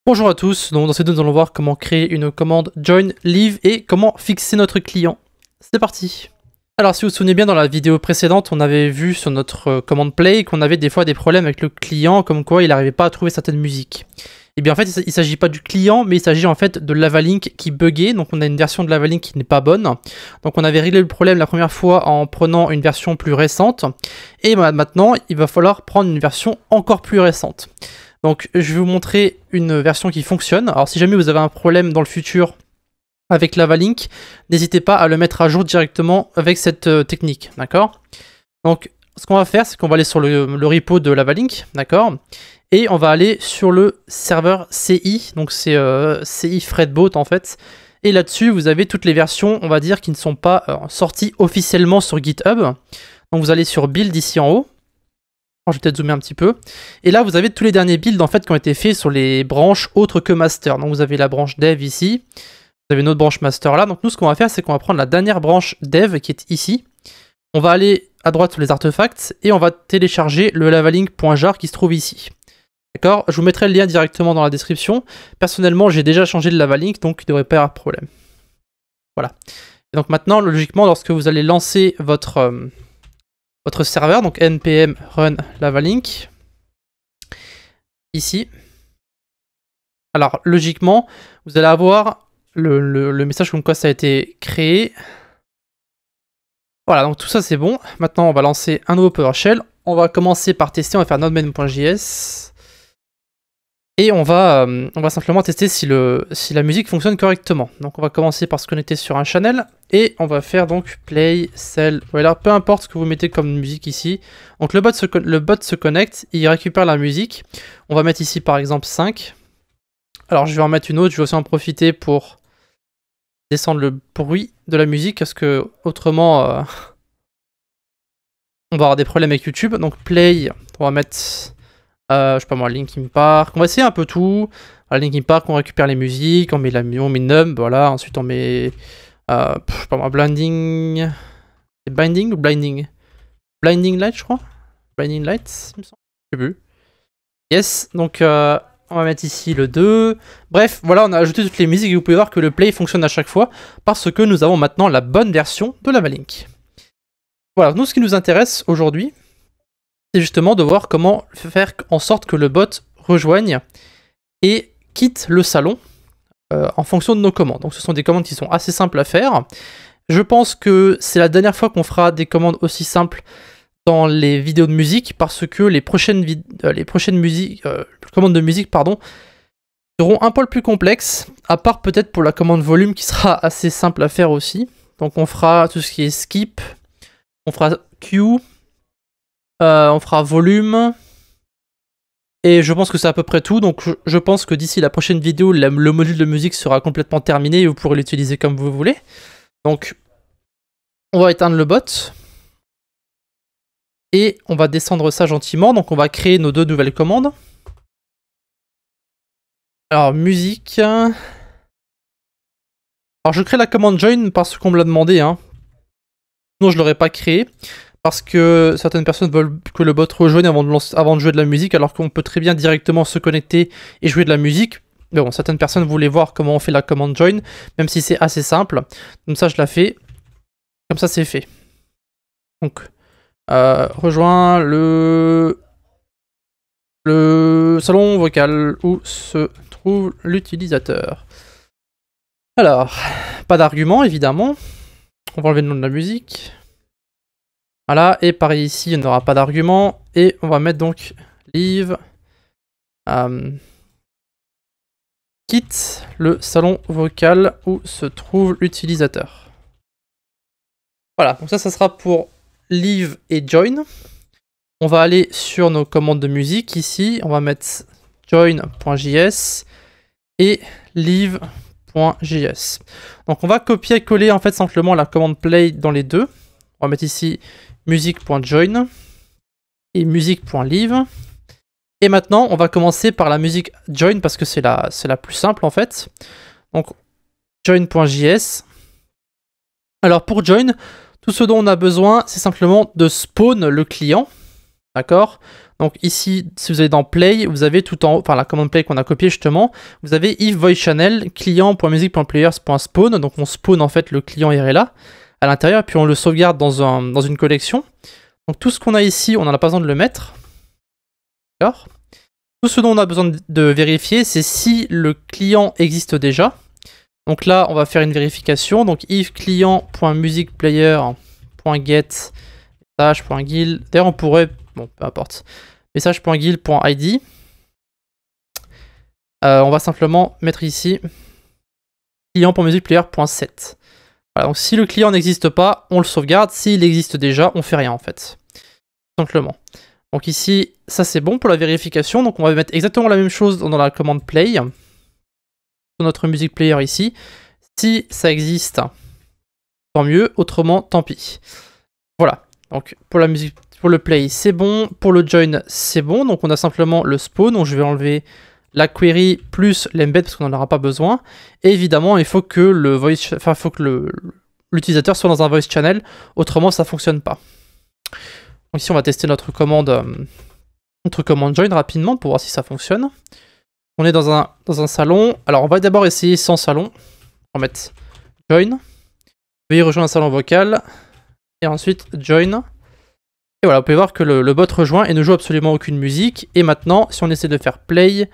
Bonjour à tous, donc dans cette vidéo nous allons voir comment créer une commande join, leave et comment fixer notre client. C'est parti. Alors si vous vous souvenez bien, dans la vidéo précédente, on avait vu sur notre commande play qu'on avait des fois des problèmes avec le client, comme quoi il n'arrivait pas à trouver certaines musiques. Et bien en fait il ne s'agit pas du client, mais il s'agit en fait de Lavalink qui buguait, donc on a une version de Lavalink qui n'est pas bonne. Donc on avait réglé le problème la première fois en prenant une version plus récente, et maintenant il va falloir prendre une version encore plus récente. Donc je vais vous montrer une version qui fonctionne. Alors si jamais vous avez un problème dans le futur avec Lavalink, n'hésitez pas à le mettre à jour directement avec cette technique, d'accord? Donc ce qu'on va faire, c'est qu'on va aller sur le repo de Lavalink, d'accord? Et on va aller sur le serveur CI, donc c'est CI Fredboat en fait. Et là-dessus, vous avez toutes les versions, on va dire, qui ne sont pas sorties officiellement sur GitHub. Donc vous allez sur Build ici en haut. Je vais peut-être zoomer un petit peu. Et là, vous avez tous les derniers builds en fait qui ont été faits sur les branches autres que master. Donc vous avez la branche dev ici. Vous avez une autre branche master là. Donc nous, ce qu'on va faire, c'est qu'on va prendre la dernière branche dev qui est ici. On va aller à droite sur les artefacts et on va télécharger le lavalink.jar qui se trouve ici. D'accord? Je vous mettrai le lien directement dans la description. Personnellement, j'ai déjà changé de Lavalink, donc il ne devrait pas y avoir de problème. Voilà. Et donc maintenant, logiquement, lorsque vous allez lancer votre serveur, donc npm run lavalink, ici, alors logiquement, vous allez avoir le message comme quoi ça a été créé. Voilà, donc tout ça c'est bon. Maintenant, on va lancer un nouveau PowerShell. On va commencer par tester, on va faire nodemain.js. Et on va simplement tester si la musique fonctionne correctement. Donc on va commencer par se connecter sur un channel. Et on va faire donc play, cell, voilà, peu importe ce que vous mettez comme musique ici. Donc le bot se connecte, il récupère la musique. On va mettre ici par exemple 5. Alors je vais en mettre une autre, je vais aussi en profiter pour descendre le bruit de la musique. Parce que autrement, on va avoir des problèmes avec YouTube. Donc play, on va mettre... je sais pas moi, Linkin Park, on va essayer un peu tout. À Linkin Park, on récupère les musiques, on met Numb, voilà, ensuite on met, je sais pas moi, Blinding, c'est Binding ou Blinding? Blinding Light, je crois. Blinding Light, il me semble, je sais plus. Yes, donc on va mettre ici le 2. Bref, voilà, on a ajouté toutes les musiques et vous pouvez voir que le play fonctionne à chaque fois parce que nous avons maintenant la bonne version de Lavalink. Voilà, nous ce qui nous intéresse aujourd'hui, c'est justement de voir comment faire en sorte que le bot rejoigne et quitte le salon en fonction de nos commandes. Donc ce sont des commandes qui sont assez simples à faire. Je pense que c'est la dernière fois qu'on fera des commandes aussi simples dans les vidéos de musique parce que les prochaines commandes de musique seront un poil plus complexes, à part peut-être pour la commande volume qui sera assez simple à faire aussi. Donc on fera tout ce qui est skip, on fera queue, on fera volume. Et je pense que c'est à peu près tout. Donc je pense que d'ici la prochaine vidéo, le module de musique sera complètement terminé et vous pourrez l'utiliser comme vous voulez. Donc on va éteindre le bot. Et on va descendre ça gentiment. Donc on va créer nos deux nouvelles commandes. Alors musique. Alors je crée la commande join parce qu'on me l'a demandé. Hein. Sinon je l'aurais pas créé. Parce que certaines personnes veulent que le bot rejoigne avant de jouer de la musique, alors qu'on peut très bien directement se connecter et jouer de la musique. Mais bon, certaines personnes voulaient voir comment on fait la commande join, même si c'est assez simple. Comme ça, je la fais. Comme ça, c'est fait. Donc, rejoins le salon vocal où se trouve l'utilisateur. Alors, pas d'argument, évidemment. On va enlever le nom de la musique. Voilà, et pareil ici, on n'aura pas d'argument. Et on va mettre donc leave quitte le salon vocal où se trouve l'utilisateur. Voilà, donc ça sera pour leave et join. On va aller sur nos commandes de musique ici. On va mettre join.js et leave.js. Donc on va copier-coller en fait simplement la commande play dans les deux. On va mettre ici music.join et music.leave. Et maintenant, on va commencer par la musique join parce que c'est la plus simple en fait. Donc, join.js. Alors pour join, tout ce dont on a besoin, c'est simplement de spawn le client. D'accord? Donc ici, si vous allez dans Play, vous avez tout en haut, enfin la commande Play qu'on a copiée justement, vous avez if voice channel client.music.players.spawn, donc on spawn en fait le client IRLA à l'intérieur, puis on le sauvegarde dans une collection. Donc tout ce qu'on a ici, on n'en a pas besoin de le mettre. D'accord? Tout ce dont on a besoin de vérifier, c'est si le client existe déjà. Donc là, on va faire une vérification. Donc if client.musicplayer.get message.guild. D'ailleurs, on pourrait, bon, peu importe, message.guild.id. On va simplement mettre ici client.musicplayer.set. Voilà, donc si le client n'existe pas, on le sauvegarde. S'il existe déjà, on fait rien en fait. Tout simplement. Donc ici, ça c'est bon pour la vérification. Donc on va mettre exactement la même chose dans la commande play. Sur notre music player ici. Si ça existe, tant mieux. Autrement, tant pis. Voilà. Donc pour la musique, pour le play, c'est bon. Pour le join, c'est bon. Donc on a simplement le spawn. Donc je vais enlever la query plus l'embed parce qu'on n'en aura pas besoin. Et évidemment, il faut que le voice, enfin, faut que l'utilisateur soit dans un voice channel. Autrement, ça fonctionne pas. Donc ici, on va tester notre commande join rapidement pour voir si ça fonctionne. On est dans un salon. Alors, on va d'abord essayer sans salon. On va mettre join. Veuillez rejoindre un salon vocal. Et ensuite, join. Et voilà, vous pouvez voir que le bot rejoint et ne joue absolument aucune musique. Et maintenant, si on essaie de faire play,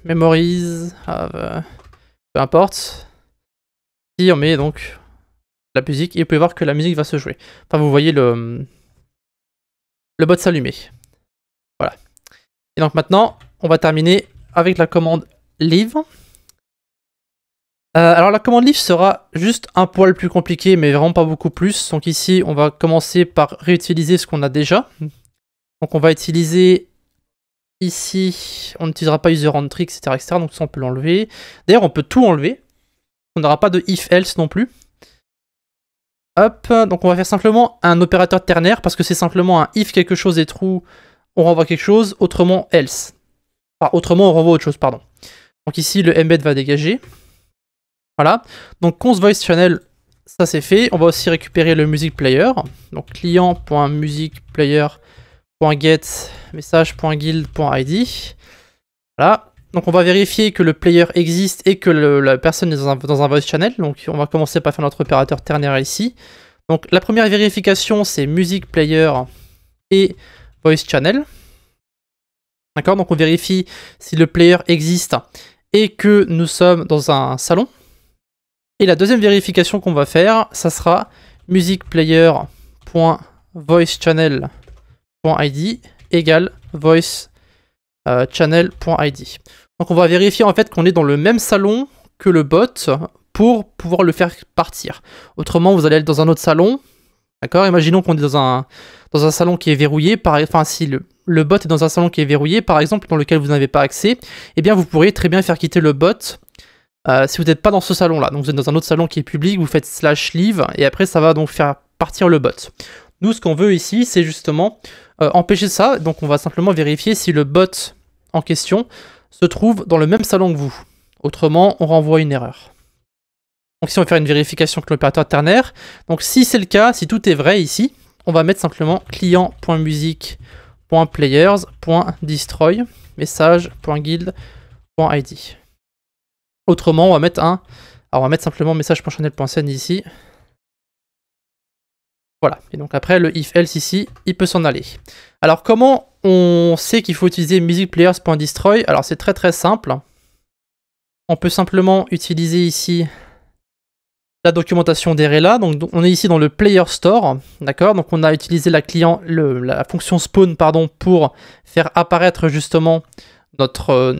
memories, peu importe. Si on met donc la musique, et vous pouvez voir que la musique va se jouer. Enfin, vous voyez le bot s'allumer. Voilà. Et donc maintenant, on va terminer avec la commande leave. Alors la commande leave sera juste un poil plus compliquée, mais vraiment pas beaucoup plus. Donc ici, on va commencer par réutiliser ce qu'on a déjà. Donc on va utiliser ici, on n'utilisera pas user entry, etc., etc. Donc ça, on peut l'enlever. D'ailleurs, on peut tout enlever. On n'aura pas de if else non plus. Hop, donc on va faire simplement un opérateur ternaire parce que c'est simplement un if quelque chose est true, on renvoie quelque chose, autrement else. Enfin, autrement on renvoie autre chose, pardon. Donc ici le embed va dégager. Voilà, donc const voice channel, ça c'est fait. On va aussi récupérer le music player. Donc client.musicplayer.get message.guild.id. Voilà. Donc on va vérifier que le player existe et que la personne est dans un voice channel. Donc on va commencer par faire notre opérateur ternaire ici. Donc la première vérification c'est music player et voice channel. D'accord, donc on vérifie si le player existe et que nous sommes dans un salon. Et la deuxième vérification qu'on va faire, ça sera musicplayer.voicechannel.id égale voice channel.id. Donc on va vérifier en fait qu'on est dans le même salon que le bot pour pouvoir le faire partir. Autrement, vous allez être dans un autre salon. D'accord? Imaginons qu'on est dans un salon qui est verrouillé. Enfin, si le bot est dans un salon qui est verrouillé, par exemple, dans lequel vous n'avez pas accès, eh bien vous pourriez très bien faire quitter le bot si vous n'êtes pas dans ce salon-là. Donc vous êtes dans un autre salon qui est public, vous faites /leave et après ça va donc faire partir le bot. Nous, ce qu'on veut ici, c'est justement empêcher ça. Donc on va simplement vérifier si le bot en question se trouve dans le même salon que vous. Autrement, on renvoie une erreur. Donc ici, on va faire une vérification avec l'opérateur ternaire. Donc si c'est le cas, si tout est vrai ici, on va mettre simplement client.music.players.destroy message.guild.id. Autrement, on va mettre alors on va mettre simplement message.channel.send ici. Voilà, et donc après le if else ici, il peut s'en aller. Alors comment on sait qu'il faut utiliser musicplayers.destroy? Alors c'est très très simple. On peut simplement utiliser ici la documentation d'Erela. Donc on est ici dans le player store, d'accord? Donc on a utilisé la fonction spawn pardon, pour faire apparaître justement notre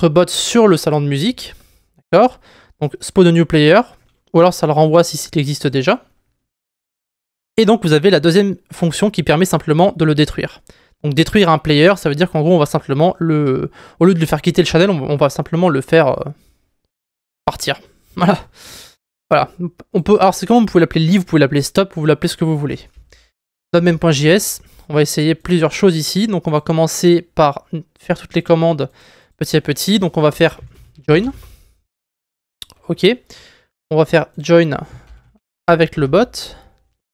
bot sur le salon de musique, d'accord? Donc spawn a new player, ou alors ça le renvoie si il existe déjà. Et donc vous avez la deuxième fonction qui permet simplement de le détruire. Donc détruire un player, ça veut dire qu'en gros on va simplement au lieu de le faire quitter le channel, on va simplement le faire partir. Voilà. Voilà. Alors c'est comment vous pouvez l'appeler leave, vous pouvez l'appeler stop, vous pouvez l'appeler ce que vous voulez. .même.js, on va essayer plusieurs choses ici. Donc on va commencer par faire toutes les commandes petit à petit. Donc on va faire join. Ok. On va faire join avec le bot.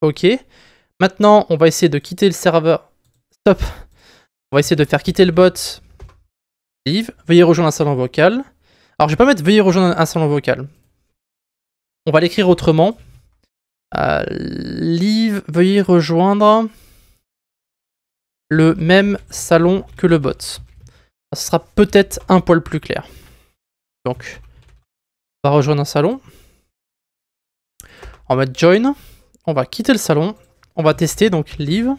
Ok. Maintenant, on va essayer de quitter le serveur. Stop. On va essayer de faire quitter le bot. Leave. Veuillez rejoindre un salon vocal. Alors, je vais pas mettre veuillez rejoindre un salon vocal. On va l'écrire autrement. Leave. Veuillez rejoindre le même salon que le bot. Ce sera peut-être un poil plus clair. Donc, on va rejoindre un salon. On va mettre join. On va quitter le salon. On va tester, donc leave.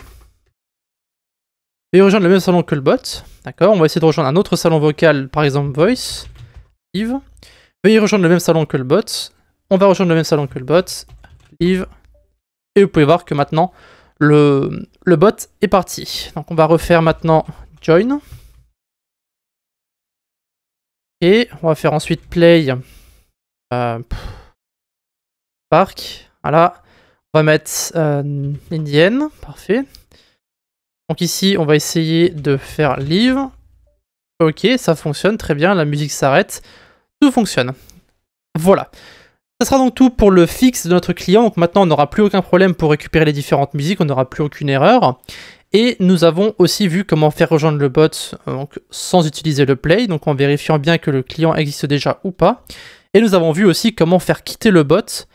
Veuillez rejoindre le même salon que le bot. D'accord, on va essayer de rejoindre un autre salon vocal, par exemple voice. Leave. Veuillez rejoindre le même salon que le bot. On va rejoindre le même salon que le bot. Leave. Et vous pouvez voir que maintenant, le bot est parti. Donc on va refaire maintenant join. Et on va faire ensuite play. Park. Voilà. On va mettre Indienne. Parfait. Donc ici, on va essayer de faire leave. Ok, ça fonctionne très bien. La musique s'arrête. Tout fonctionne. Voilà. Ça sera donc tout pour le fixe de notre client. Donc maintenant, on n'aura plus aucun problème pour récupérer les différentes musiques. On n'aura plus aucune erreur. Et nous avons aussi vu comment faire rejoindre le bot donc, sans utiliser le play. Donc en vérifiant bien que le client existe déjà ou pas. Et nous avons vu aussi comment faire quitter le bot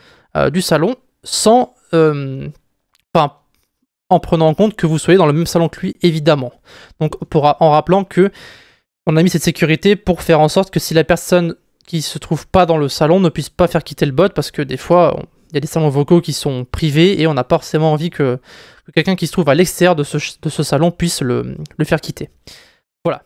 du salon sans... en prenant en compte que vous soyez dans le même salon que lui, évidemment. Donc en rappelant que on a mis cette sécurité pour faire en sorte que si la personne qui se trouve pas dans le salon ne puisse pas faire quitter le bot, parce que des fois, il y a des salons vocaux qui sont privés et on n'a pas forcément envie que quelqu'un qui se trouve à l'extérieur de ce salon puisse le faire quitter. Voilà.